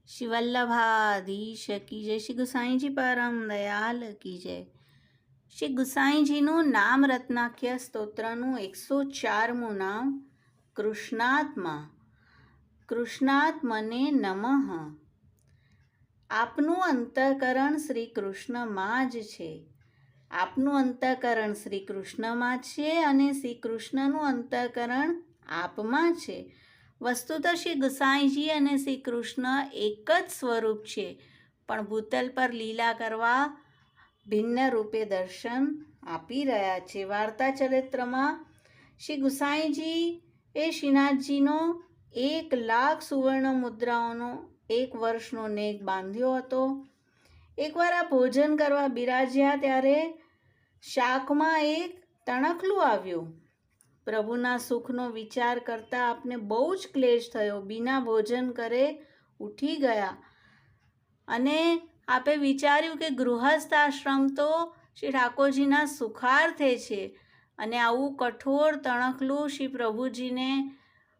श्री वल्लभाधीश की जय। श्री गुसाई जी परम दयाल की जय। श्री ગુસાઈજીનું નામ રત્નાખ્ય સ્તોત્રનું 104મું નામ કૃષ્ણાત્મા. કૃષ્ણાત્મને નમઃ. આપનું અંતઃકરણ શ્રી કૃષ્ણમાં જ છે. આપનું અંતઃકરણ શ્રી કૃષ્ણમાં છે અને શ્રી કૃષ્ણનું અંતઃકરણ આપમાં છે. વસ્તુતઃ શ્રી ગુસાઈજી અને શ્રી કૃષ્ણ એક જ સ્વરૂપ છે, પણ ભૂતલ પર લીલા કરવા ભિન્ન રૂપે દર્શન આપી રહ્યા છે. વાર્તા ચરિત્રમાં શ્રી ગુસાઈજી એ શ્રીનાથજીનો 1,00,000 સુવર્ણ મુદ્રાઓનો 1 વર્ષનો નેગ બાંધ્યો હતો. એકવાર આ ભોજન કરવા બિરાજ્યા ત્યારે શાકમાં એક તણખલું આવ્યું. પ્રભુના સુખનો વિચાર કરતા આપને બહુ જ ક્લેશ થયો. બીના ભોજન કરે ઉઠી ગયા અને આપે વિચાર્યું કે ગૃહસ્થ આશ્રમ તો શ્રી ઠાકોરજીના સુખાર્થે છે અને આવું કઠોર તણખલું શ્રી પ્રભુજીને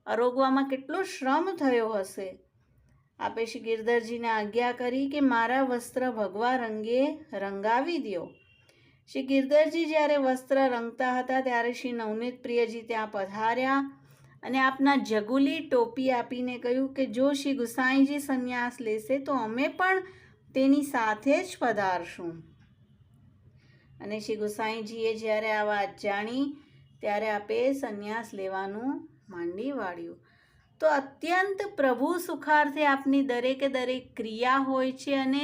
આરોગવામાં કેટલો શ્રમ થયો હશે. આપે શ્રી ગિરધરજીને આજ્ઞા કરી કે મારા વસ્ત્ર ભગવા રંગે રંગાવી દો. શ્રી ગિરધરજી જ્યારે વસ્ત્ર રંગતા હતા ત્યારે શ્રી નવનીત પ્રિયજી ત્યાં પધાર્યા અને આપના જગુલી ટોપી આપીને કહ્યું કે જો શ્રી ગુસાઈજી સંન્યાસ લેશે તો અમે પણ તેની સાથે જ પધારશું. અને શ્રી ગુસાઈજીએ જ્યારે આ વાત જાણી ત્યારે આપે સંન્યાસ લેવાનું માંડી વાળ્યું. તો અત્યંત પ્રભુ સુખાર્થે આપની દરેકે દરેક ક્રિયા હોય છે અને